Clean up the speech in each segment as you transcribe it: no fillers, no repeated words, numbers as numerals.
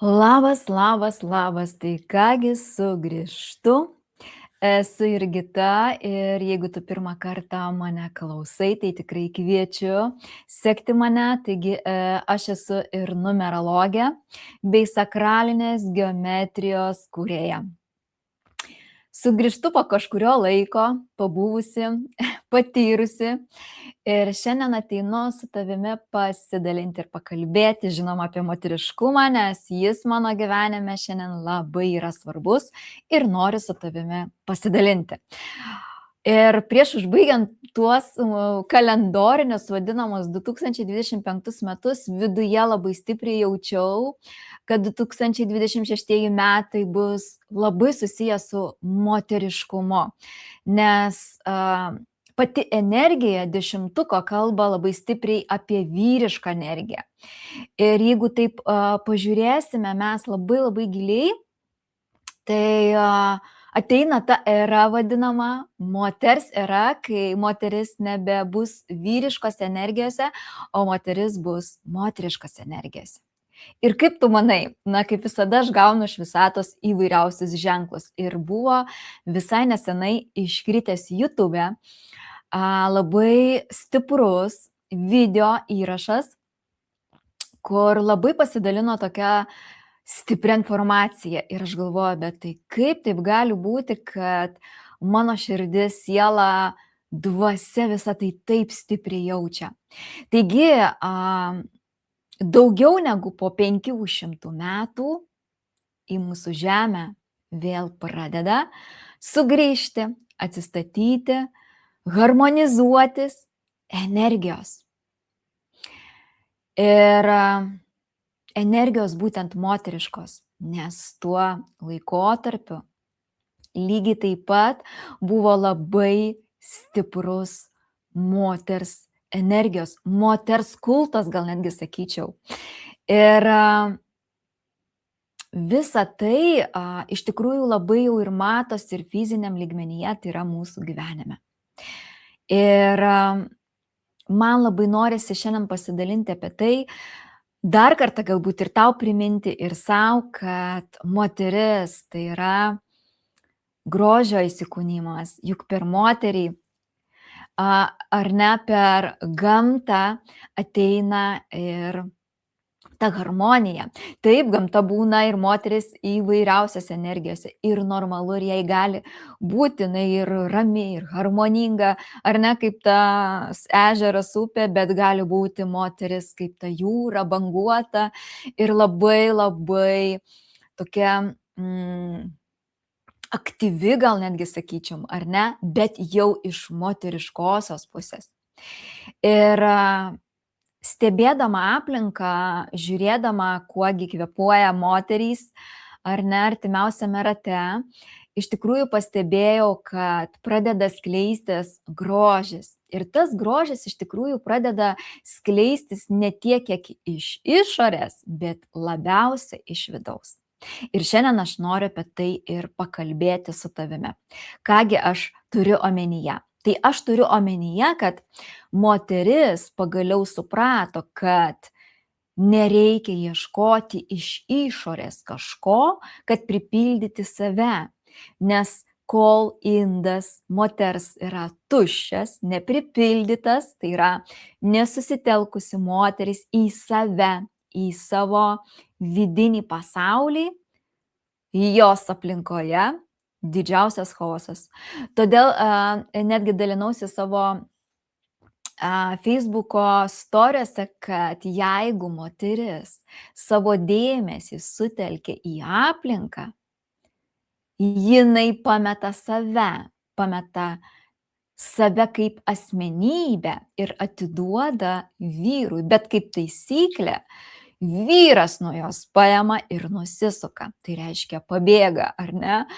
Labas, labas, labas. Tai kągi sugrįžtu. Esu Jurgita ir jeigu tu pirmą kartą mane klausai, tai tikrai kviečiu sekti mane. Taigi aš esu ir numerologė bei sakralinės geometrijos kūrėja. Sugrįžtu po kažkurio laiko, pabuvusi, patyrusi ir šiandien ateinu su tavimi pasidalinti ir pakalbėti, žinoma, apie moteriškumą, nes jis mano gyvenime šiandien labai yra svarbus ir noriu su tavimi pasidalinti. Ir prieš užbaigiant tuos kalendorinius vadinamus 2025 metus, viduje labai stipriai jaučiau, kad 2026 metai bus labai susiję su moteriškumu, nes pati energija dešimtuko kalba labai stipriai apie vyrišką energiją. Ir jeigu taip pažiūrėsime mes labai labai giliai, tai ateina ta era vadinama moters era, kai moteris nebebus vyriškos energijose, o moteris bus moteriškos energijose. Ir kaip tu manai, kaip visada aš gaunu iš visatos įvairiausius ženklus. Ir buvo visai nesenai iškritęs YouTube labai stiprus video įrašas, kur labai pasidalino tokia stipria informacija. Ir aš galvoju, bet tai kaip taip gali būti, kad mano širdis, siela, dvasia visą tai taip stipriai jaučia. Taigi, daugiau negu po 500 metų į mūsų žemę vėl pradeda sugrįžti, atsistatyti, harmonizuotis energijos. Ir energijos būtent moteriškos, nes tuo laikotarpiu lygiai taip pat buvo labai stiprus moters energijos, moters kultas, gal netgi sakyčiau. Ir visa tai iš tikrųjų labai jau ir matosi ir fiziniam lygmenyje, tai yra mūsų gyvenime. Ir man labai norisi šiandien pasidalinti apie tai, dar kartą galbūt ir tau priminti ir savo, kad moteris tai yra grožio įsikūnymas, juk per moterį ar ne per gamtą ateina ir ta harmonija. Taip, gamta būna ir moteris įvairiausias energijose ir normalu, ir jai gali būti ir rami, ir harmoninga, ar ne kaip tas ežeras upė, bet gali būti moteris kaip ta jūra, banguota ir labai labai tokia aktyvi, gal netgi sakyčiau, ar ne, bet jau iš moteriškosios pusės. Ir stebėdama aplinką, žiūrėdama, kuogi kvėpuoja moterys, ar ne, artimiausiame rate, iš tikrųjų pastebėjau, kad pradeda skleistis grožis. Ir tas grožis iš tikrųjų pradeda skleistis ne tiek, kiek iš išorės, bet labiausiai iš vidaus. Ir šiandien aš noriu apie tai ir pakalbėti su tavimi. Kągi aš turiu omenyje? Tai aš turiu omenyje, kad moteris pagaliau suprato, kad nereikia ieškoti iš išorės kažko, kad pripildyti save. Nes kol indas moters yra tuščias, nepripildytas, tai yra nesusitelkusi moteris į save, į savo vidinį pasaulį, jos aplinkoje didžiausias chaosas. Todėl netgi dalinausi savo Facebooko storiuose, kad jeigu moteris savo dėmesį sutelkia į aplinką, jinai pameta save kaip asmenybę ir atiduoda vyrui, bet kaip taisyklė, vyras nuo jos paima ir nusisuka. Tai reiškia pabėga, ar ne?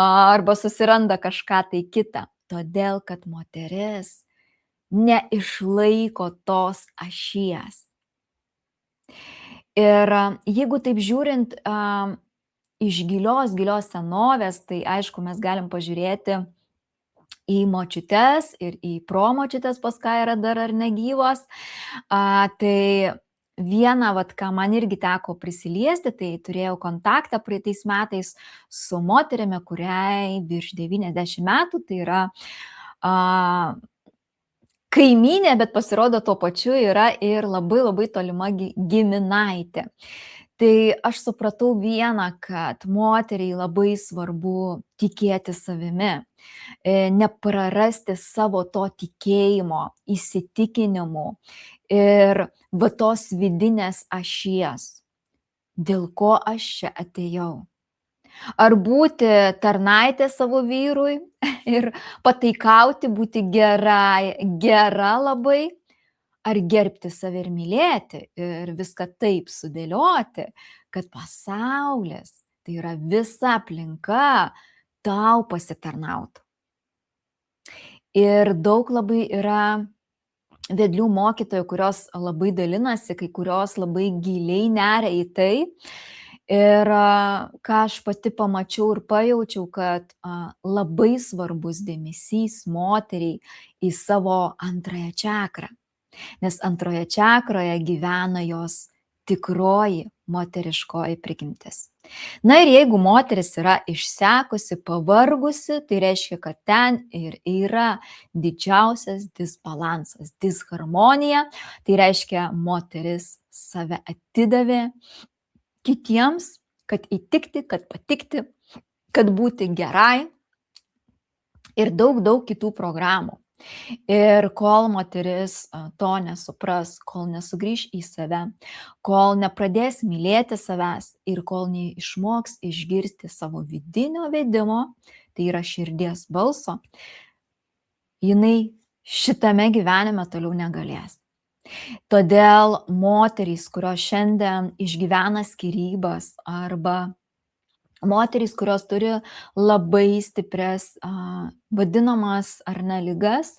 Arba susiranda kažką tai kitą. Todėl, kad moteris neišlaiko tos ašies. Ir jeigu taip žiūrint iš gilios senovės, tai aišku, mes galim pažiūrėti į močiutes ir į promočiutes, pas ką yra dar ar negyvos. Tai viena, ką man irgi teko prisiliesti, tai turėjau kontaktą praeitais metais su moterimi, kuriai virš 90 metų, tai yra kaimynė, bet pasirodo tuo pačiu yra ir labai labai tolima giminaitė. Tai aš supratau vieną, kad moteriai labai svarbu tikėti savimi, neprarasti savo to tikėjimo, įsitikinimų ir tos vidinės ašies, dėl ko aš čia atėjau. Ar būti tarnaitė savo vyrui ir pataikauti, būti gera labai, ar gerbti save ir mylėti ir viską taip sudėlioti, kad pasaulis, tai yra visa aplinka, tau pasitarnautų. Ir daug labai yra vedlių mokytojų, kurios labai dalinasi, kai kurios labai giliai neria į tai. Ir ką aš pati pamačiau ir pajaučiau, kad labai svarbus dėmesys moteriai į savo antrąją čakrą. Nes antroje čakroje gyvena jos tikroji moteriškoji prigimtis. Na ir jeigu moteris yra išsekusi, pavargusi, tai reiškia, kad ten ir yra didžiausias disbalansas, disharmonija. Tai reiškia, moteris save atidavė kitiems, kad įtikti, kad patikti, kad būti gerai ir daug kitų programų. Ir kol moteris to nesupras, kol nesugrįš į save, kol nepradės mylėti savęs ir kol neišmoks išgirsti savo vidinio vedimo, tai yra širdies balso, jinai šitame gyvenime toliau negalės. Todėl moterys, kurios šiandien išgyvena skyrybas arba moterys, kurios turi labai stiprias vadinamas ar ne ligas,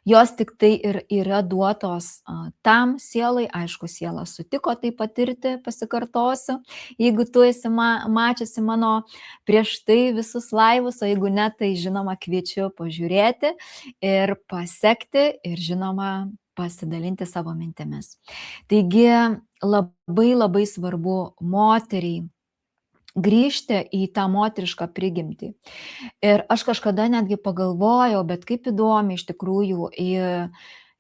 jos tik tai ir yra duotos tam sielai. Aišku, siela sutiko tai patirti, pasikartosiu, jeigu tu esi mačiusi mano prieš tai visus laivus, o jeigu ne, tai žinoma kviečiu pažiūrėti ir pasekti ir žinoma pasidalinti savo mintimis. Taigi labai svarbu moteriai grįžti į tą moterišką prigimtį. Ir aš kažkada netgi pagalvojau, bet kaip įdomi iš tikrųjų,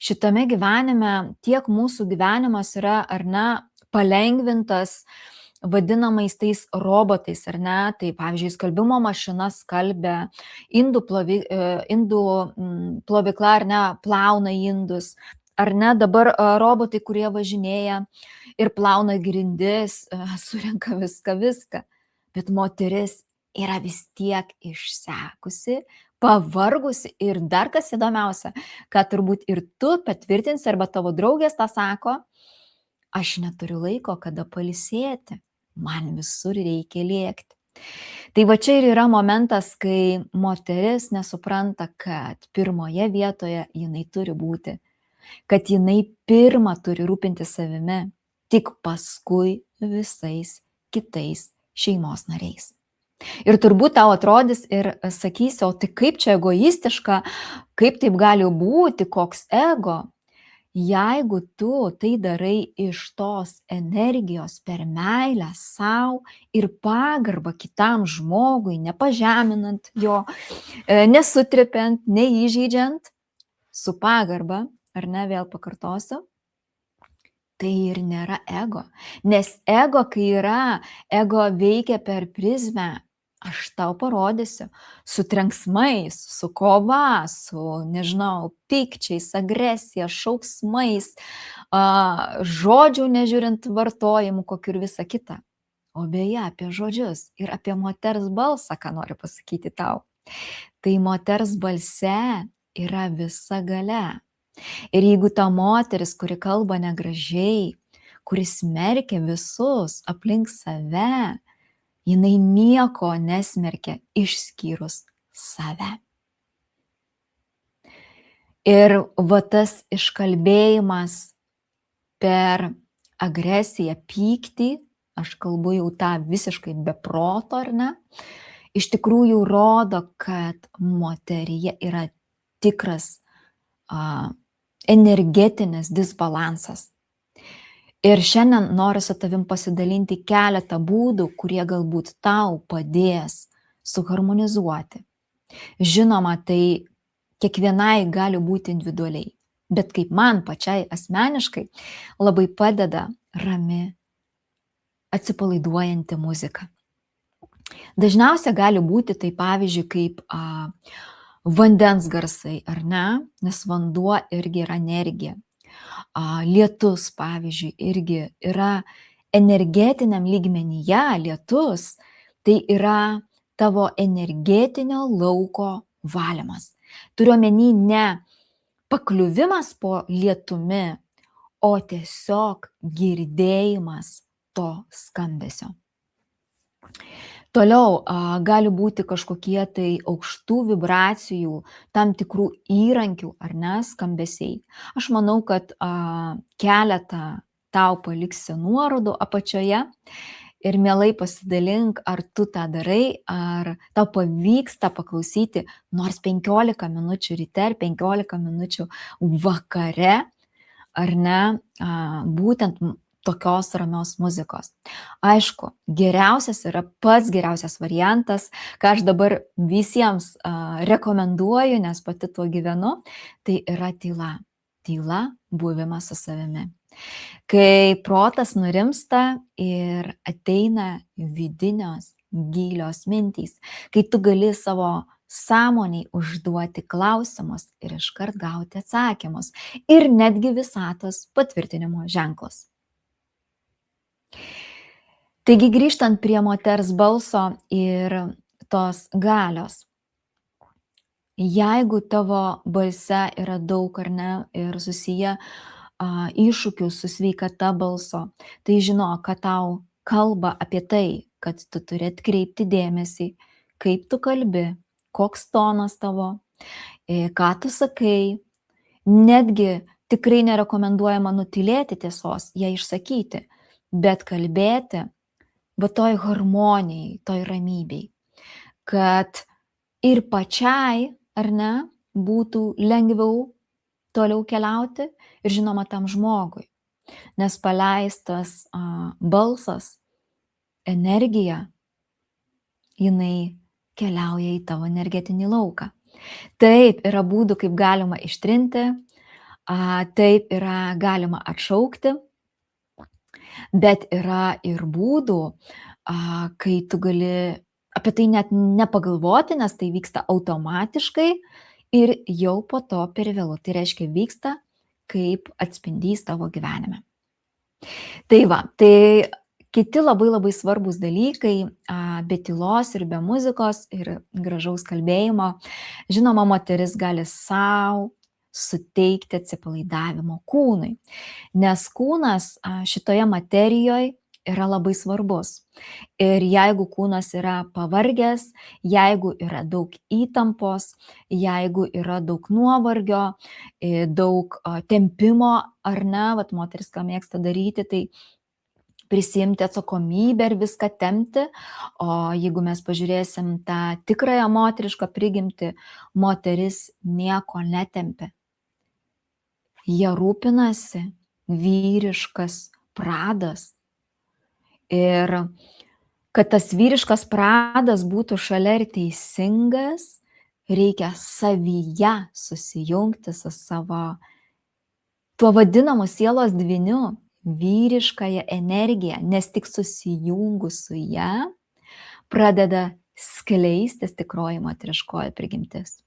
šitame gyvenime tiek mūsų gyvenimas yra, ar ne, palengvintas vadinamais tais robotais, ar ne, tai pavyzdžiui, skalbimo mašina skalbia, indų plovykla, ar ne, plauna indus, ar ne, dabar robotai, kurie važinėja ir plauna grindis, surenka viską. Bet moteris yra vis tiek išsekusi, pavargusi ir dar kas įdomiausia, kad turbūt ir tu patvirtinsi arba tavo draugės tą sako, aš neturiu laiko, kada pailsėti, man visur reikia lėkti. Tai va čia ir yra momentas, kai moteris nesupranta, kad pirmoje vietoje jinai turi būti, kad jinai pirmą turi rūpinti savimi, tik paskui visais kitais šeimos nariais. Ir turbūt tau atrodys ir sakysi, o tai kaip čia egoistiška, kaip taip gali būti, koks ego. Jeigu tu tai darai iš tos energijos per meilę sau ir pagarbą kitam žmogui, nepažeminant jo, nesutrepiant, neįžeidžiant, su pagarba, ar ne, vėl pakartosiu, tai ir nėra ego. Nes ego, kai yra, ego veikia per prizmę, aš tau parodysiu, su trenksmais, su kova, su, nežinau, pykčiais, agresija, šauksmais, žodžių nežiūrint vartojimų, kokiu ir visa kita. O beje, apie žodžius ir apie moters balsą, ką noriu pasakyti tau. Tai moters balse yra visa galia. Ir jeigu ta moteris, kuri kalba negražiai, kuri smerkia visus aplink save, jinai nieko nesmerkia išskyrus save. Ir va tas iškalbėjimas per agresiją, pyktį, aš kalbu jau tą visiškai be proto, ar ne, iš tikrųjų rodo, kad moteryje yra tikras energetinis disbalansas. Ir šiandien noriu su tavim pasidalinti keletą būdų, kurie galbūt tau padės suharmonizuoti. Žinoma, tai kiekvienai gali būti individualiai, bet kaip man pačiai asmeniškai labai padeda rami, atsipalaiduojanti muzika. Dažniausia gali būti tai pavyzdžiui kaip vandens garsai, ar ne? Nes vanduo irgi yra energija. Lietus, pavyzdžiui, irgi yra energetiniam lygmenyje, lietus, tai yra tavo energetinio lauko valymas. Turiu omeny ne pakliuvimas po lietumi, o tiesiog girdėjimas to skambesio. Toliau gali būti kažkokie tai aukštų vibracijų, tam tikrų įrankių ar ne skambesiai. Aš manau, kad keletą tau paliksi nuorodų apačioje ir mielai pasidalink, ar tu tą darai, ar tau pavyksta paklausyti nors 15 minučių ryte ar 15 minučių vakare, ar ne, būtent tokios ramios muzikos. Aišku, geriausias yra pats geriausias variantas, ką aš dabar visiems rekomenduoju, nes pati tuo gyvenu, tai yra tyla. Tyla, buvimas su savimi. Kai protas nurimsta ir ateina vidinios, gilios mintys, kai tu gali savo sąmoniai užduoti klausimus ir iškart gauti atsakymus ir netgi visatos patvirtinimo ženklus. Taigi grįžtant prie moters balso ir tos galios. Jeigu tavo balse yra daug ar ne ir susiję iššūkių su sveikata balso, tai žinok, kad tau kalba apie tai, kad tu turi atkreipti dėmesį, kaip tu kalbi, koks tonas tavo, ką tu sakai. Netgi tikrai nerekomenduojama nutylėti tiesos, ją išsakyti, bet kalbėti va toj harmonijai, toj ramybei, kad ir pačiai, ar ne, būtų lengviau toliau keliauti ir žinoma tam žmogui, nes paleistas balsas, energija, jinai keliauja į tavo energetinį lauką. Taip, yra būdų, kaip galima ištrinti, taip yra galima atšaukti, bet yra ir būdų, kai tu gali apie tai net nepagalvoti, nes tai vyksta automatiškai ir jau po to per vėlu. Tai reiškia vyksta kaip atspindys tavo gyvenime. Tai va, tai kiti labai labai svarbus dalykai, be tylos ir be muzikos ir gražaus kalbėjimo. Žinoma, moteris gali sau suteikti atsipalaidavimo kūnui, nes kūnas šitoje materijoje yra labai svarbus. Ir jeigu kūnas yra pavargęs, jeigu yra daug įtampos, jeigu yra daug nuovargio, daug tempimo, ar ne, vat moteris ką mėgsta daryti, tai prisiimti atsakomybę ir viską tempti, o jeigu mes pažiūrėsim tą tikrąją moterišką prigimtį, moteris nieko netempia. Jie rūpinasi, vyriškas pradas. Ir kad tas vyriškas pradas būtų šalia ir teisingas, reikia savyje susijungti su savo tuo vadinamu sielos dvyniu, vyriškąją energiją, nes tik susijungus su ją pradeda skleistis tikroji moteriškoji prigimtis.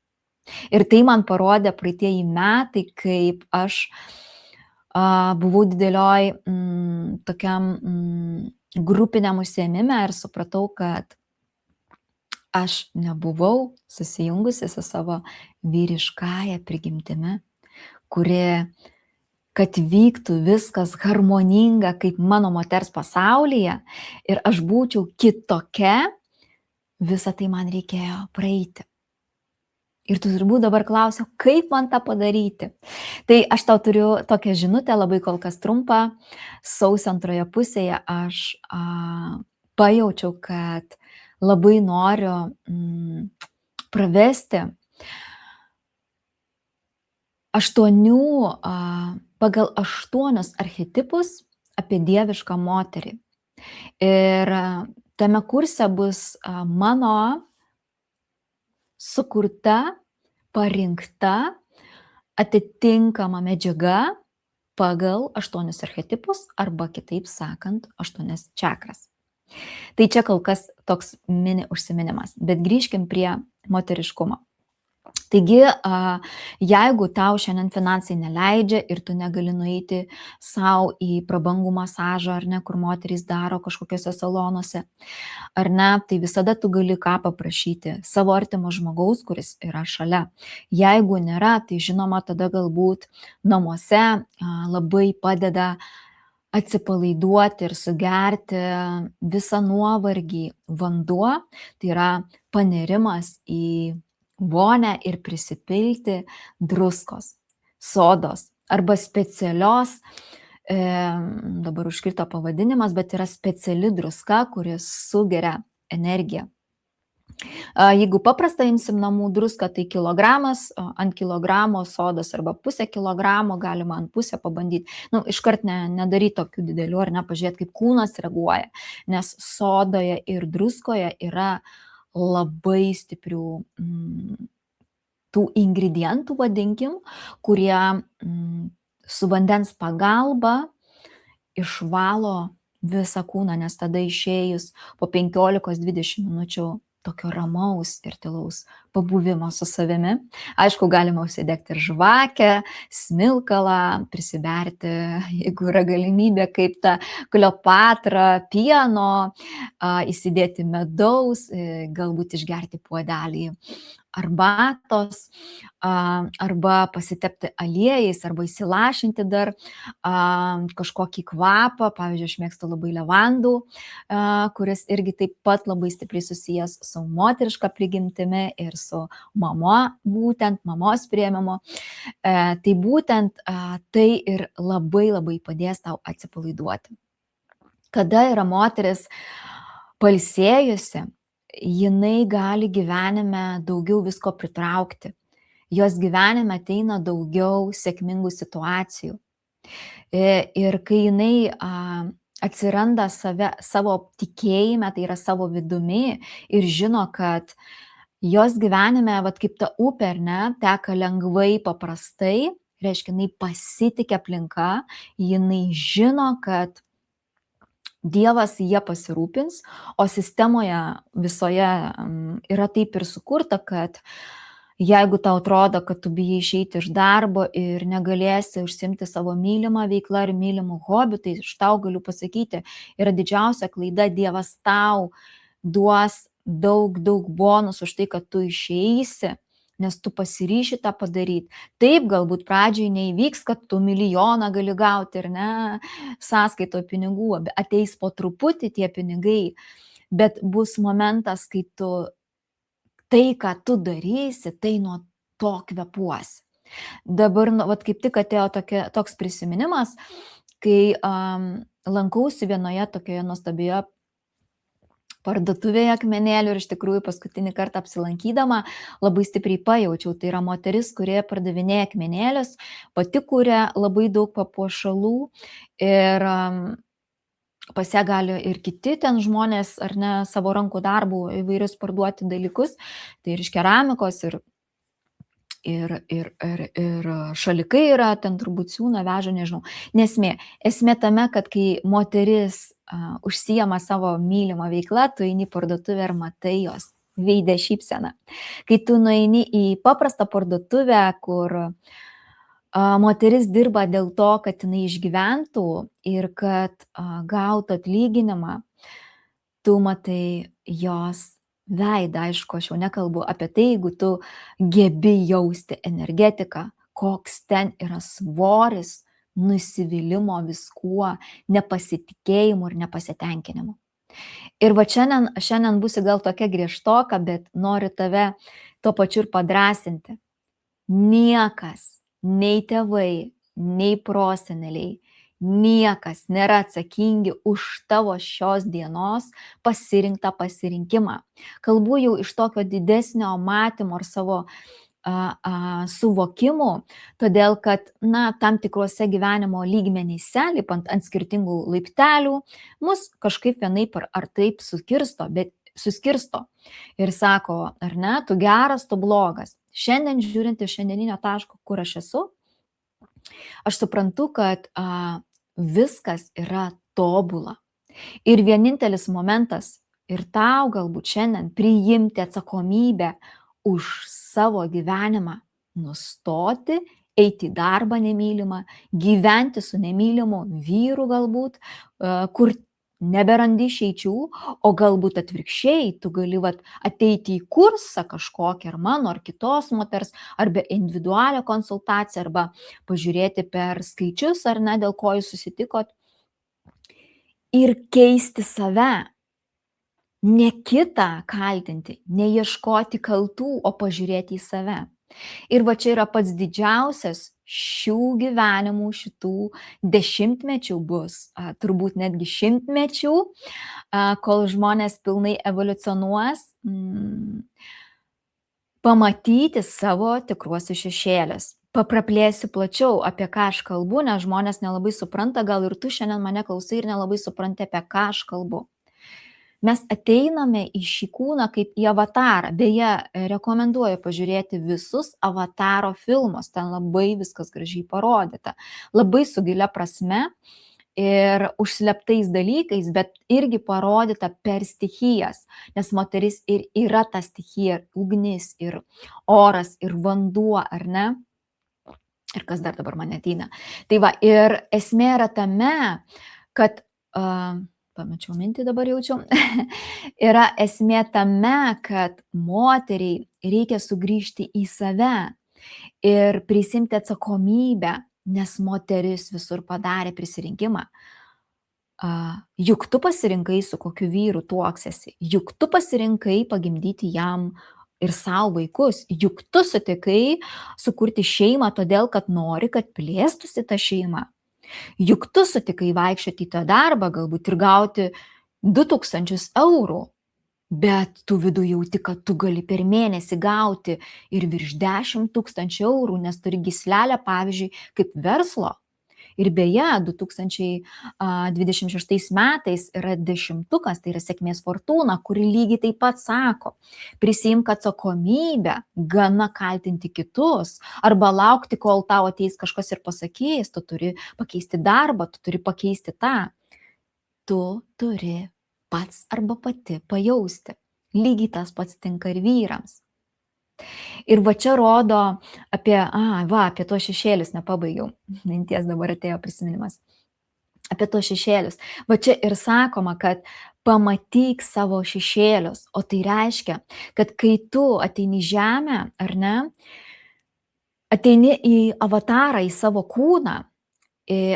Ir tai man parodė praeitieji metai, kaip aš buvau didelioj tokiam grupiniam užsiėmime ir supratau, kad aš nebuvau susijungusi su savo vyriškąja prigimtimi, kuri, kad vyktų viskas harmoninga kaip mano moters pasaulyje ir aš būčiau kitokia, visą tai man reikėjo praeiti. Ir tu turbūt dabar klausi, kaip man tą padaryti. Tai aš tau turiu tokią žinutę, labai kol kas trumpą. Sausio antroje pusėje aš pajaučiau, kad labai noriu pravesti pagal 8 archetipus apie dievišką moterį. Ir tame kurse bus mano sukurta, parinkta, atitinkama medžiaga pagal 8 archetipus arba kitaip sakant 8 čakras. Tai čia kol kas toks mini užsiminimas, bet grįžkim prie moteriškumo. Taigi, jeigu tau šiandien finansai neleidžia ir tu negali nueiti savo į prabangų masažą, ar ne, kur moterys daro kažkokiuose salonuose, ar ne, tai visada tu gali ką paprašyti savo artimo žmogaus, kuris yra šalia. Jeigu nėra, tai žinoma, tada galbūt namuose labai padeda atsipalaiduoti ir sugerti visą nuovargį vanduo, tai yra panirimas į vonę ir prisipilti druskos, sodos arba specialios, dabar užkrito pavadinimas, bet yra speciali druska, kuris sugeria energiją. Jeigu paprastą imsim namų druską, tai kilogramas, ant kilogramo sodos arba pusę kilogramo galima ant pusę pabandyti. Iškart nedaryti tokių didelių, ar ne, pažiūrėti, kaip kūnas reaguoja, nes sodoje ir druskoje yra labai stiprių tų ingredientų, vadinkim, kurie su vandens pagalba išvalo visą kūną, nes tada išėjus po 15-20 minučių tokio ramaus ir tylaus pabuvimo su savimi. Aišku, galima užsidegti ir žvakę, smilkalą, prisiberti, jeigu yra galimybė, kaip ta Kleopatra, pieno, įsidėti medaus, galbūt išgerti puodelį arbatos, arba pasitepti aliejais, arba įsilašinti dar kažkokį kvapą. Pavyzdžiui, aš mėgstu labai levandų, kuris irgi taip pat labai stipriai susijęs su moteriška prigimtimi ir su būtent mamos priėmimo. Tai būtent tai ir labai padės tau atsipalaiduoti. Kada yra moteris pailsėjusi, jinai gali gyvenime daugiau visko pritraukti. Jos gyvenime ateina daugiau sėkmingų situacijų. Ir kai jinai atsiranda savo tikėjime, tai yra savo vidumi, ir žino, kad jos gyvenime, kaip ta upė, ar ne, teka lengvai, paprastai, reiškia, jinai pasitikė aplinka, jinai žino, kad Dievas jie pasirūpins, o sistemoje visoje yra taip ir sukurta, kad jeigu tau atrodo, kad tu bijai išeiti iš darbo ir negalėsi užsiimti savo mylimą veiklą ar mylimų hobių, tai aš tau galiu pasakyti, yra didžiausia klaida, Dievas tau duos daug bonus už tai, kad tu išeisi, nes tu pasiryši tą padaryti. Taip, galbūt pradžiai neįvyks, kad tu milijoną gali gauti ir ne sąskaito pinigų, ateis po truputį tie pinigai, bet bus momentas, kai tu tai, ką tu darysi, tai nuo to kvepuosi. Dabar, kaip tik atėjo toks prisiminimas, kai lankausi vienoje tokioje nuostabioje parduotuvėje akmenėlių ir iš tikrųjų paskutinį kartą apsilankydama labai stipriai pajaučiau. Tai yra moteris, kurie pardavinėja akmenėlius, pati kuria labai daug papuošalų ir pas ją gali ir kiti ten žmonės, ar ne, savo rankų darbų įvairius parduoti dalykus, tai ir iš keramikos, ir šalikai yra, ten turbūt siūna, veža, nežinau. Nesmė. Esmė tame, kad kai moteris užsijama savo mylimą veiklą, tu eini į parduotuvę ir matai jos veidę šypseną. Kai tu nueini į paprastą parduotuvę, kur moteris dirba dėl to, kad jinai išgyventų ir kad gautų atlyginimą, tu matai jos veidą. Aišku, aš jau nekalbu apie tai, jeigu tu gebi jausti energetiką, koks ten yra svoris nusivylimo viskuo, nepasitikėjimu ir nepasitenkinimu. Ir šiandien būsi gal tokia griežtoka, bet noriu tave tuo pačiu ir padrąsinti. Niekas, nei tėvai, nei proseneliai, niekas nėra atsakingi už tavo šios dienos pasirinktą pasirinkimą. Kalbu jau iš tokio didesnio matymo ar savo suvokimų, todėl kad, tam tikrose gyvenimo lygmenyse, lipant ant skirtingų laiptelių, mus kažkaip vienaip ar taip suskirsto ir sako, ar ne, tu geras, tu blogas. Šiandien žiūrint iš šiandieninio taško, kur aš esu, aš suprantu, kad viskas yra tobula. Ir vienintelis momentas ir tau galbūt šiandien priimti atsakomybę už savo gyvenimą, nustoti, eiti į darbą nemylimą, gyventi su nemylimu vyru galbūt, kur neberandi išeičių, o galbūt atvirkščiai, tu gali ateiti į kursą kažkokį, ar mano, ar kitos moters, arba individualią konsultaciją, arba pažiūrėti per skaičius, ar ne, dėl ko jūs susitikot, ir keisti save. Ne kitą kaltinti, neieškoti kaltų, o pažiūrėti į save. Ir čia yra pats didžiausias šių gyvenimų, šitų dešimtmečių bus, turbūt netgi šimtmečių, kol žmonės pilnai evoliucionuos, pamatyti savo tikruosius šešėlius. Praplėsiu plačiau, apie ką aš kalbu, nes žmonės nelabai supranta, gal ir tu šiandien mane klausai ir nelabai supranti, apie ką aš kalbu. Mes ateiname į šį kūną kaip į avatarą. Beje, rekomenduoju pažiūrėti visus Avataro filmus, ten labai viskas gražiai parodyta. Labai su gilia prasme ir užslėptais dalykais, bet irgi parodyta per stichijas, nes moteris ir yra ta stichija, ugnis, ir oras, ir vanduo, ar ne? Ir kas dar dabar man ateina. Tai ir esmė yra tame, kad pamečiau mintį, dabar jaučiu, yra esmė tame, kad moteriai reikia sugrįžti į save ir prisimti atsakomybę, nes moteris visur padarė prisirinkimą. Juk tu pasirinkai, su kokiu vyru tuoksiesi, juk tu pasirinkai pagimdyti jam ir savo vaikus, juk tu sutikai sukurti šeimą todėl, kad nori, kad plėstųsi ta šeima. Juk tu sutikai vaikščioti į tą darbą galbūt ir gauti 2000 eurų, bet tu viduje jauti, kad tu gali per mėnesį gauti ir virš 10 000 eurų, nes turi gyslelę, pavyzdžiui, kaip verslo. Ir beje, 2026 metais yra 10-tukas, tai yra sėkmės fortūna, kuri lygiai taip pat sako, prisiimk atsakomybę, gana kaltinti kitus, arba laukti, kol tau ateis kažkas ir pasakys, tu turi pakeisti darbą, tu turi pakeisti tą. Tu turi pats arba pati pajausti. Lygiai tas pats tinka ir vyrams. Ir čia rodo apie tuos šešėlius, nepabaigiau, minties dabar atėjo prisiminimas, apie tuos šešėlius. Čia ir sakoma, kad pamatyk savo šešėlius, o tai reiškia, kad kai tu ateini į žemę, ar ne, ateini į avatarą, į savo kūną,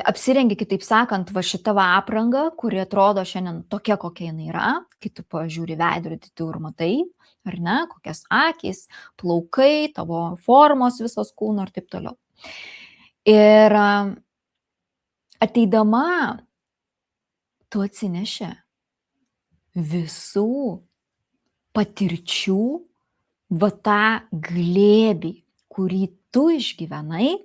apsirengi, kitaip sakant, šitą aprangą, kuri atrodo šiandien tokia, kokia jinai yra, kai tu pažiūri veidrodį, tu ir matai, ar ne, kokias akys, plaukai, tavo formos visos kūno ir taip toliau. Ir ateidama, tu atsineši visų patirčių, tą glėbį, kurį tu išgyvenai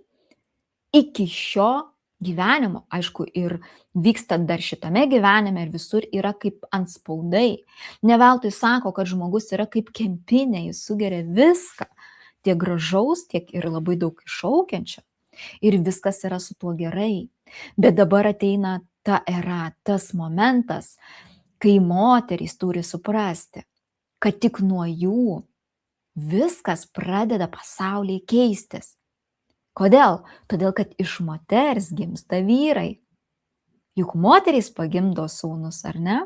iki šio gyvenimo, aišku, ir vyksta dar šitame gyvenime ir visur yra kaip antspaudai. Ne veltui sako, kad žmogus yra kaip kempinė, jis sugeria viską, tiek gražaus, tiek ir labai daug iššaukiančio. Ir viskas yra su tuo gerai. Bet dabar ateina ta era, tas momentas, kai moterys turi suprasti, kad tik nuo jų viskas pradeda pasaulyje keistis. Kodėl? Todėl, kad iš moters gimsta vyrai. Juk moterys pagimdo sūnus, ar ne?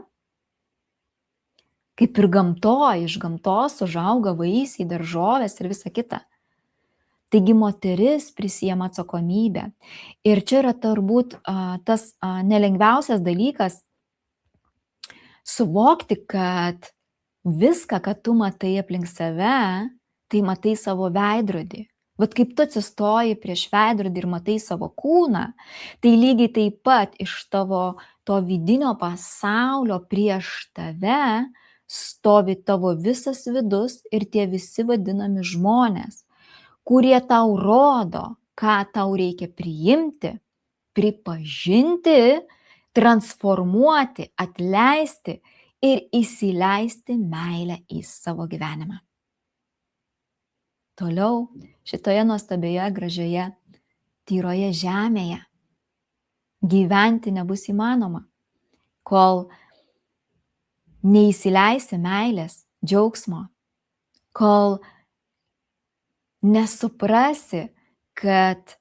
Kaip ir iš gamtos užauga vaisiai, daržovės ir visa kita. Taigi moteris prisiema atsakomybę. Ir čia yra turbūt tas nelengviausias dalykas suvokti, kad viską, ką tu matai aplink save, tai matai savo veidrodį. Kaip tu atsistoji prieš veidrodį ir matai savo kūną, tai lygiai taip pat iš tavo to vidinio pasaulio prieš tave stovi tavo visas vidus ir tie visi vadinami žmonės, kurie tau rodo, ką tau reikia priimti, pripažinti, transformuoti, atleisti ir įsileisti meilę į savo gyvenimą. Toliau šitoje nuostabioje, gražioje, tyroje žemėje gyventi nebus įmanoma, kol neįsileisi meilės, džiaugsmo, kol nesuprasi, kad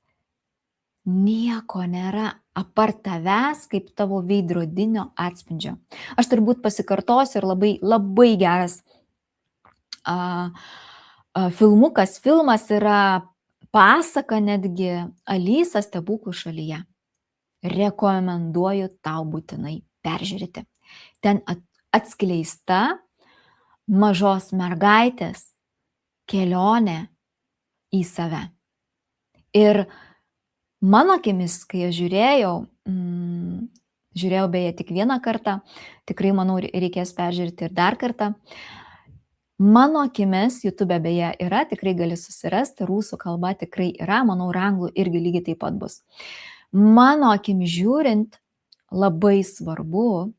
nieko nėra apart tavęs kaip tavo veidrodinio atspindžio. Aš turbūt pasikartosiu ir labai geras filmas yra pasaka netgi Alisa stebuklų šalyje. Rekomenduoju tau būtinai peržiūrėti. Ten atskleista mažos mergaitės kelionė į save. Ir mano akimis, kai aš žiūrėjau beje tik vieną kartą, tikrai manau reikės peržiūrėti ir dar kartą. Mano akimis, YouTube beje yra, tikrai gali susirasti, rusų kalba tikrai yra, manau, ir anglų irgi lygiai taip pat bus. Mano akimis žiūrint, labai svarbu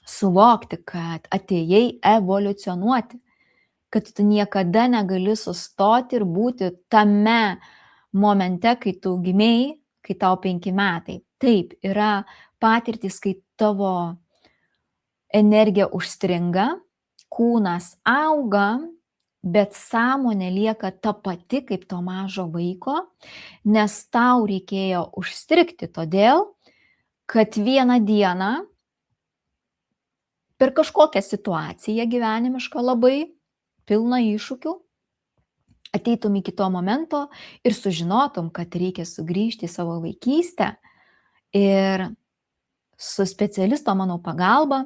suvokti, kad atėjai evoliucionuoti, kad tu niekada negali sustoti ir būti tame momente, kai tu gimėjai, kai tau 5 metai. Taip, yra patirtis, kai tavo energija užstringa, kūnas auga, bet sąmonė lieka ta pati kaip to mažo vaiko, nes tau reikėjo užstrigti todėl, kad vieną dieną per kažkokią situaciją gyvenimišką labai pilną iššūkių ateitum iki to momento ir sužinotum, kad reikia sugrįžti į savo vaikystę ir su specialisto mano pagalba,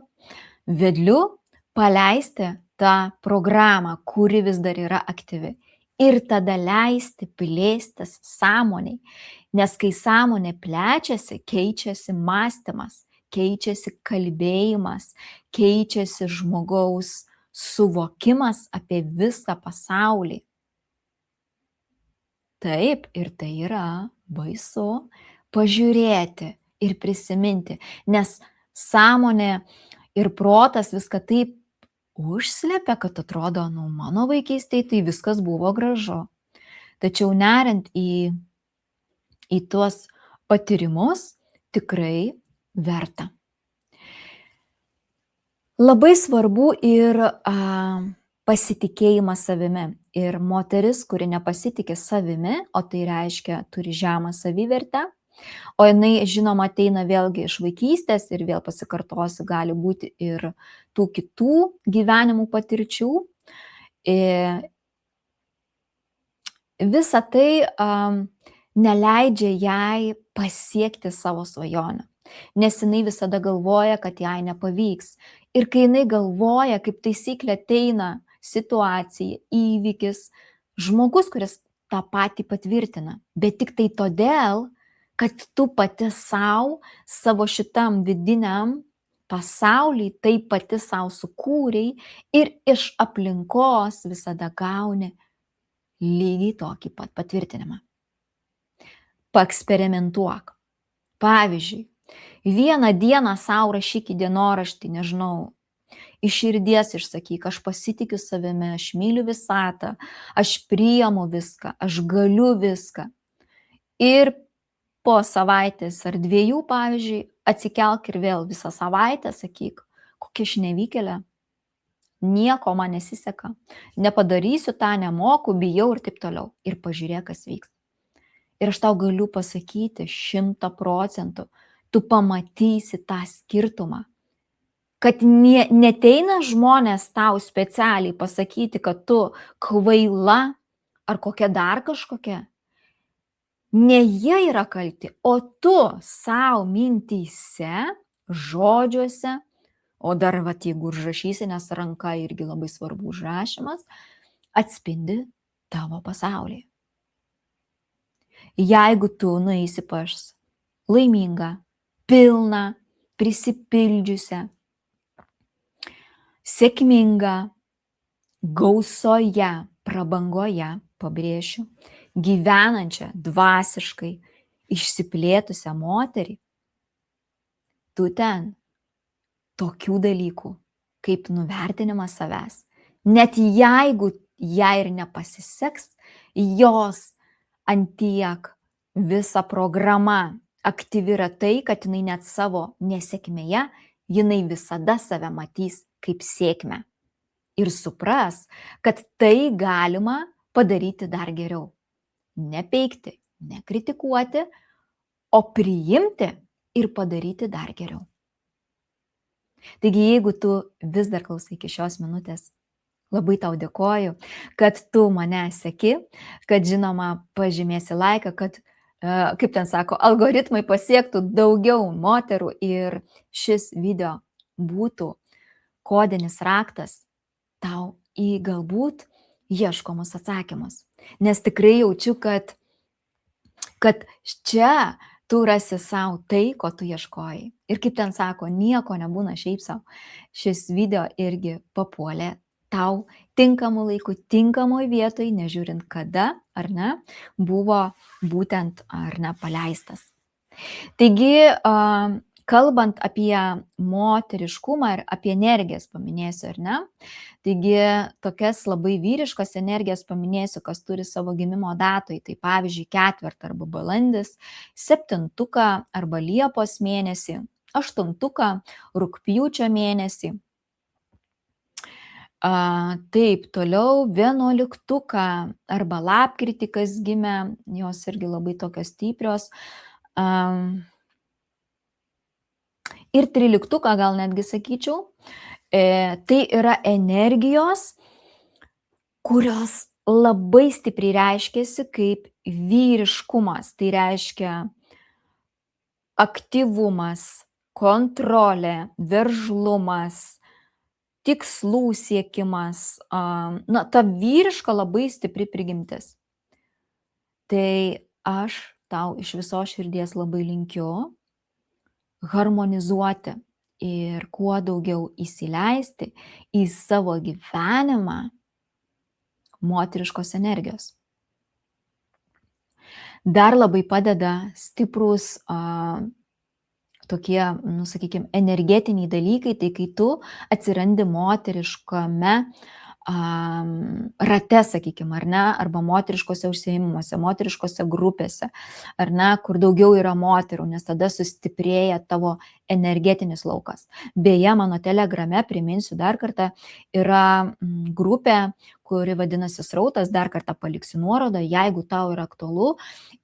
vedliu, paleisti tą programą, kuri vis dar yra aktyvi. Ir tada leisti plėstis sąmoniai. Nes kai sąmonė plečiasi, keičiasi mąstymas, keičiasi kalbėjimas, keičiasi žmogaus suvokimas apie visą pasaulį. Taip, ir tai yra baisu pažiūrėti ir prisiminti, nes sąmonė ir protas viską taip užslepia, kad atrodo, mano vaikystėje tai viskas buvo gražu. Tačiau neriant į tuos patyrimus tikrai verta. Labai svarbu ir pasitikėjimas savimi. Ir moteris, kuri nepasitikė savimi, o tai reiškia turi žemą savivertę, o jinai, žinoma, ateina vėlgi iš vaikystės ir vėl pasikartosiu, gali būti ir tų kitų gyvenimų patirčių. Visa tai neleidžia jai pasiekti savo svajonę, nes jinai visada galvoja, kad jai nepavyks. Ir kai jinai galvoja, kaip taisyklė ateina situacija, įvykis, žmogus, kuris tą patį patvirtina, bet tik tai todėl, kad tu pati savo šitam vidiniam pasaulį tai pati savo sukūrei ir iš aplinkos visada gauni lygiai tokį pat patvirtinimą. Paeksperimentuok. Pavyzdžiui, vieną dieną savo rašyk į dienoraštį, nežinau, iš širdies išsakyk, aš pasitikiu savimi, aš myliu visatą, aš priimu viską, aš galiu viską. Ir po savaitės ar 2, pavyzdžiui, atsikelk ir vėl visą savaitę sakyk, kokia aš nevykėlė, nieko man nesiseka, nepadarysiu tą, nemoku, bijau ir taip toliau. Ir pažiūrėk, kas vyks. Ir aš tau galiu pasakyti 100%, tu pamatysi tą skirtumą. Kad neteina žmonės tau specialiai pasakyti, kad tu kvaila ar kokia dar kažkokia. Ne jie yra kalti, o tu savo mintyse, žodžiuose, o dar jeigu užrašysi, nes ranka irgi labai svarbu užrašymas, atspindi tavo pasaulį. Jeigu tu nueisi pas laimingą, pilną, prisipildžiusią, sėkmingą, gausoje, prabangoje, pabrėšiu, gyvenančią dvasiškai išsiplėtusią moterį, tu ten tokių dalykų kaip nuvertinimas savęs, net jeigu jai ir nepasiseks, jos antiek visa programa aktyvi yra tai, kad jinai net savo nesėkmėje, jinai visada save matys kaip sėkmę ir supras, kad tai galima padaryti dar geriau. Nepeikti, nekritikuoti, o priimti ir padaryti dar geriau. Taigi, jeigu tu vis dar klausai iki šios minutės, labai tau dėkoju, kad tu mane seki, kad žinoma pažymėsi laiką, kad, kaip ten sako, algoritmai pasiektų daugiau moterų ir šis video būtų kodinis raktas tau į galbūt ieškomus atsakymus. Nes tikrai jaučiu, kad čia tu rasi savo tai, ko tu ieškojai. Ir kaip ten sako, nieko nebūna šiaip savo. Šis video irgi papuolė tau tinkamu laiku, tinkamoj vietoj, nežiūrint kada, ar ne, buvo būtent, ar ne, paleistas. Taigi, kalbant apie moteriškumą ir apie energijas paminėsiu, ar ne? Taigi, tokias labai vyriškas energijas paminėsiu, kas turi savo gimimo datoj. Tai pavyzdžiui, ketvirtą arba balandis, septintuką arba Liepos mėnesį, aštuntuką rugpjūčio mėnesį. Taip, toliau 11 arba lapkritį, kas gimė, jos irgi labai tokios stiprios. Ir 13 gal netgi sakyčiau, tai yra energijos, kurios labai stipriai reiškiasi kaip vyriškumas. Tai reiškia aktyvumas, kontrolė, veržlumas, tikslų siekimas, ta vyriška labai stipri prigimtis. Tai aš tau iš visos širdies labai linkiu harmonizuoti ir kuo daugiau įsileisti į savo gyvenimą moteriškos energijos. Dar labai padeda stiprus tokie, sakykime, energetiniai dalykai, tai kai tu atsirandi moteriškame rate, sakykime, ar ne, arba moteriškose užsiėmimuose, moteriškose grupėse, ar ne, kur daugiau yra moterų, nes tada sustiprėja tavo energetinis laukas. Beje, mano telegrame, priminsiu dar kartą, yra grupė, kuri vadinasi Srautas, dar kartą paliksiu nuorodą, jeigu tau yra aktualu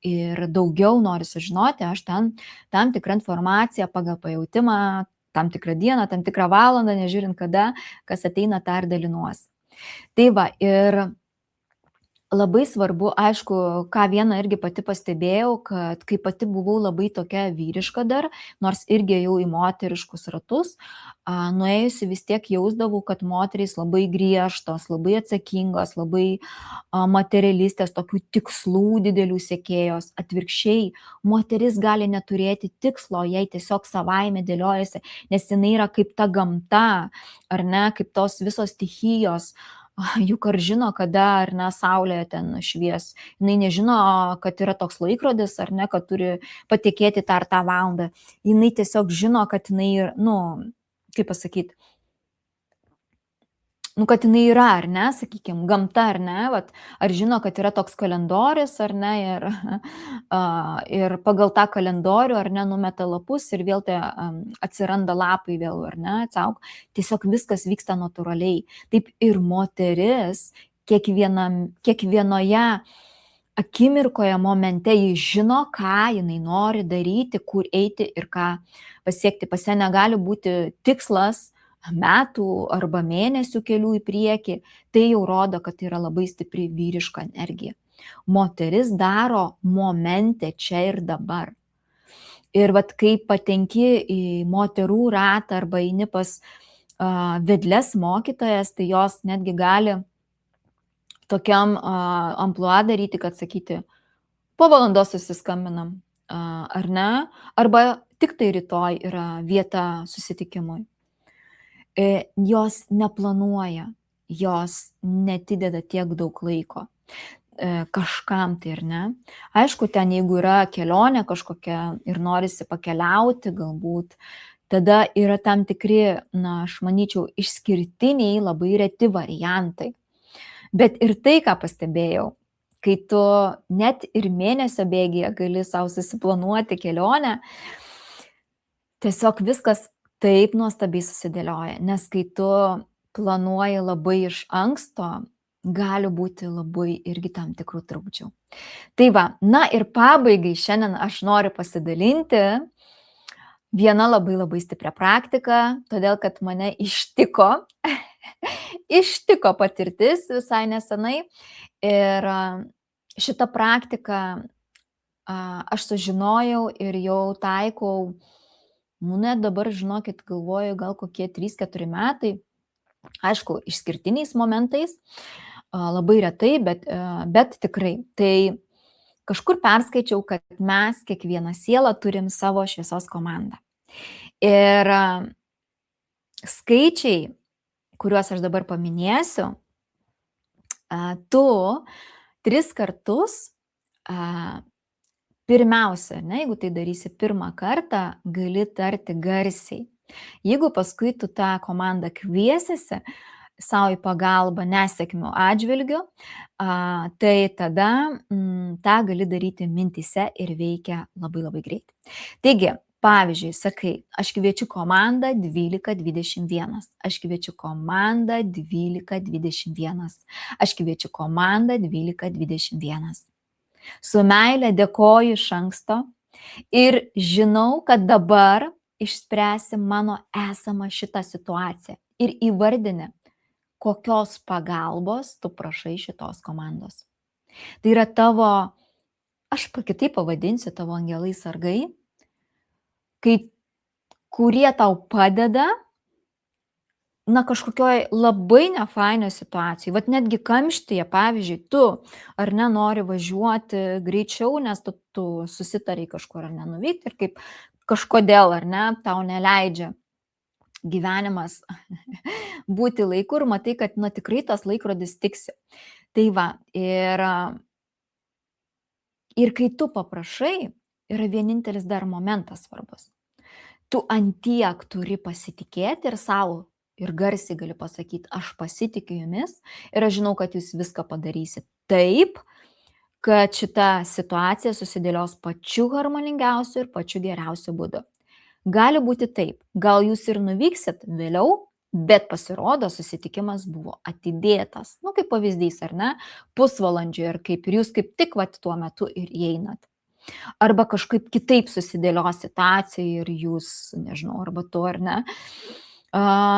ir daugiau nori sužinoti, aš ten tam tikrą informaciją pagal pajautimą, tam tikrą dieną, tam tikrą valandą, nežiūrint kada, kas ateina, tą ir dalinuosi. Tai va, ir labai svarbu, aišku, ką vieną irgi pati pastebėjau, kad kai pati buvau labai tokia vyriška dar, nors irgi jau į moteriškus ratus, nuėjusi vis tiek jausdavau, kad moterys labai griežtos, labai atsakingos, labai materialistės, tokių tikslų didelių siekėjos. Atvirkščiai, moteris gali neturėti tikslo, jai tiesiog savaime dėliojasi, nes jinai yra kaip ta gamta, ar ne, kaip tos visos stichijos. Juk ar žino, kada, ar ne, saulė ten švies. Jinai nežino, kad yra toks laikrodis, ar ne, kad turi patekėti tą ar tą valandą. Jinai tiesiog žino, kad jinai, kaip pasakyti, kad jinai yra, ar ne, sakykime, gamta, ar ne, ar žino, kad yra toks kalendorius, ar ne, ir pagal tą kalendorių, ar ne, numeta lapus ir vėl tai atsiranda lapai vėl, ar ne, atsauk. Tiesiog viskas vyksta natūraliai. Taip ir moteris kiekvienoje akimirkoje, momente, jis žino, ką jinai nori daryti, kur eiti ir ką pasiekti. Pas ją negali būti tikslas metų arba mėnesių kelių į priekį, tai jau rodo, kad yra labai stipri vyriška energija. Moteris daro momente čia ir dabar. Ir kai patenki į moterų ratą arba eini pas vedles mokytojas, tai jos netgi gali tokiam amplua daryti, kad sakyti, po valandos susiskambinam, ar ne, arba tik tai rytoj yra vieta susitikimui. Jos neplanuoja, jos netideda tiek daug laiko kažkam tai, ar ne. Aišku, ten jeigu yra kelionė kažkokia ir norisi pakeliauti galbūt, tada yra tam tikri, aš manyčiau, išskirtiniai, labai reti variantai. Bet ir tai, ką pastebėjau, kai tu net ir mėnesio bėgyje gali savo susiplanuoti kelionę, tiesiog viskas taip nuostabiai susidėlioja, nes kai tu planuoji labai iš anksto, gali būti labai irgi tam tikrų trukdžių. Tai va, ir pabaigai šiandien aš noriu pasidalinti viena labai labai stipria praktika, todėl kad mane ištiko patirtis visai nesenai ir šitą praktiką aš sužinojau ir jau taikau, net dabar, žinokit, galvoju, gal kokie 3-4 metai. Aišku, išskirtiniais momentais, labai retai, bet tikrai. Tai kažkur perskaičiau, kad mes kiekvieną sielą turim savo šviesos komandą. Ir skaičiai, kuriuos aš dabar paminėsiu, tu 3 kartus pirmiausia, jeigu tai darysi pirmą kartą, gali tarti garsiai. Jeigu paskui tu tą komandą kviesiesi savo į pagalbą nesėkmių atžvilgiu, tai tada tą gali daryti mintyse ir veikia labai labai greitai. Taigi, pavyzdžiui, sakai, aš kviečiu komandą 12-21, aš kviečiu komandą 12-21, aš kviečiu komandą 12-21. Su meile dėkoju iš anksto ir žinau, kad dabar išspręsi mano esamą šitą situaciją ir įvardini, kokios pagalbos tu prašai šitos komandos. Tai yra tavo, aš kitaip pavadinsiu, tavo angelai sargai, kurie tau padeda, kažkokioj labai nefainoj situacijai. Vat netgi kamštyje, pavyzdžiui, tu ar nenori važiuoti greičiau, nes tu susitari kažkur ar nenuvykti ir kaip kažkodėl, ar ne, tau neleidžia gyvenimas būti laiku ir matai, kad tikrai tas laikrodis tiksi. Tai va, ir kai tu paprašai, yra vienintelis dar momentas svarbus. Tu antiek turi pasitikėti ir savo, ir garsiai gali pasakyti, aš pasitikiu jumis ir aš žinau, kad jūs viską padarysit taip, kad šita situacija susidėlios pačiu harmoningiausiu ir pačiu geriausiu būdu. Gali būti taip, gal jūs ir nuvyksit vėliau, bet pasirodo susitikimas buvo atidėtas. Kaip pavyzdys, ar ne, pusvalandžiui, ir jūs kaip tik tuo metu ir įeinat. Arba kažkaip kitaip susidėlios situacija ir jūs, nežinau, arba tu, ar ne,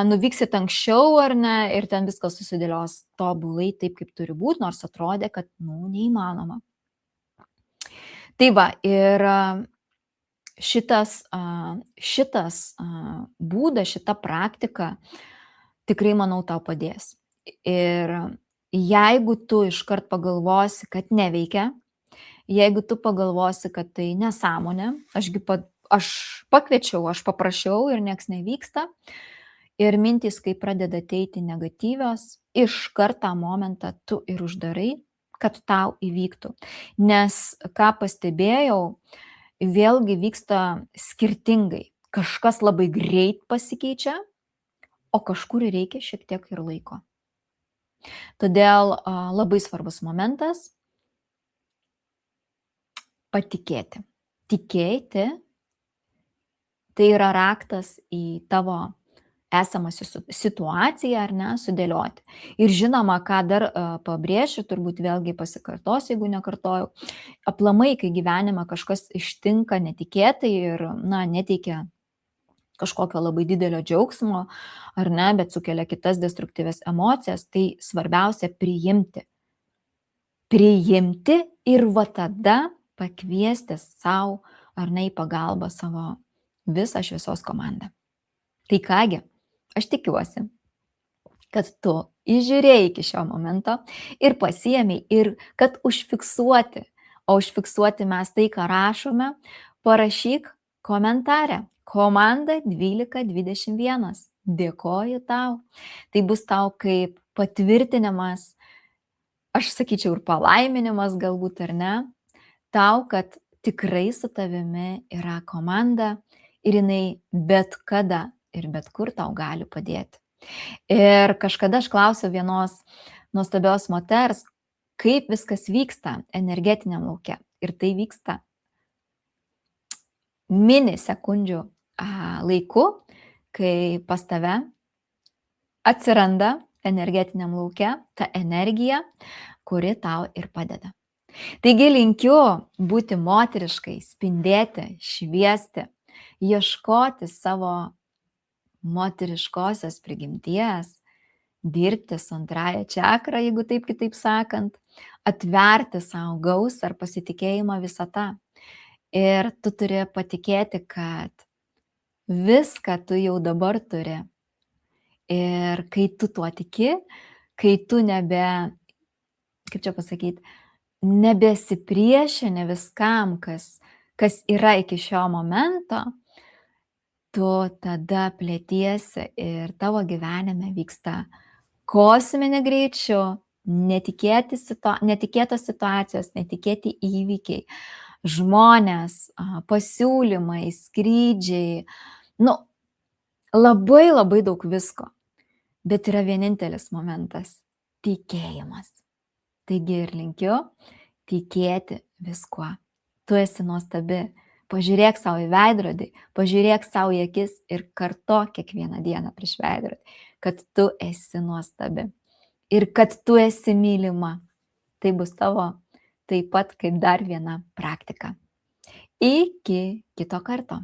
nuvyksit anksčiau, ar ne, ir ten viskas susidėlios tobulai taip, kaip turi būti, nors atrodė, kad, neįmanoma. Tai va, ir šitas būdas, šita praktika tikrai, manau, tau padės. Ir jeigu tu iškart pagalvosi, kad neveikia, jeigu tu pagalvosi, kad tai nesąmonė, aš pakviečiau, aš paprašiau ir nieks nevyksta, ir mintys, kai pradeda ateiti negatyvios, iškart tą momentą tu ir uždarai, kad tau įvyktų. Nes, ką pastebėjau, vėlgi vyksta skirtingai. Kažkas labai greit pasikeičia, o kažkur reikia šiek tiek ir laiko. Todėl labai svarbus momentas – patikėti. Tikėti – tai yra raktas į tavo esamą situaciją, ar ne, sudėlioti. Ir žinoma, ką dar pabrėšiu, turbūt vėlgi pasikartosiu, jeigu nekartojau, aplamai, kai gyvenime kažkas ištinka netikėtai ir, neteikia kažkokio labai didelio džiaugsmo, ar ne, bet sukelia kitas destruktyvias emocijas, tai svarbiausia priimti. Priimti ir tada pakviesti savo, ar ne, į pagalbą savo visą šviesos komandą. Tai kągi, aš tikiuosi, kad tu įžiūrėjai iki šio momento ir pasiėmei, ir kad užfiksuoti, o užfiksuoti mes tai, ką rašome, parašyk komentare. Komanda 1221. Dėkoju tau. Tai bus tau kaip patvirtinimas, aš sakyčiau ir palaiminimas galbūt, ar ne, tau, kad tikrai su tavimi yra komanda ir jinai bet kada ir bet kur tau gali padėti. Ir kažkada aš klausiau vienos nuostabios moters, kaip viskas vyksta energetiniam lauke. Ir tai vyksta minisekundžių laiku, kai pas tave atsiranda energetiniam lauke ta energija, kuri tau ir padeda. Taigi linkiu būti moteriškai, spindėti, šviesti, ieškoti savo moteriškosios prigimties, dirbti su antraja čakra, jeigu taip kitaip sakant, atverti savo gausą ar pasitikėjimą visata. Ir tu turi patikėti, kad viską tu jau dabar turi. Ir kai tu tuo tiki, kai tu nebesipriešini viskam, kas yra iki šio momento, tu tada plėtiesi ir tavo gyvenime vyksta kosminiu greičiu, netikėtos situacijos, netikėti įvykiai, žmonės, pasiūlymai, skrydžiai, labai labai daug visko. Bet yra vienintelis momentas – tikėjimas. Taigi ir linkiu tikėti viskuo. Tu esi nuostabi. Pažiūrėk savo į veidrodį, pažiūrėk savo į akis ir kartok kiekvieną dieną prieš veidrodį, kad tu esi nuostabi ir kad tu esi mylima. Tai bus tavo taip pat kaip dar viena praktika. Iki kito karto.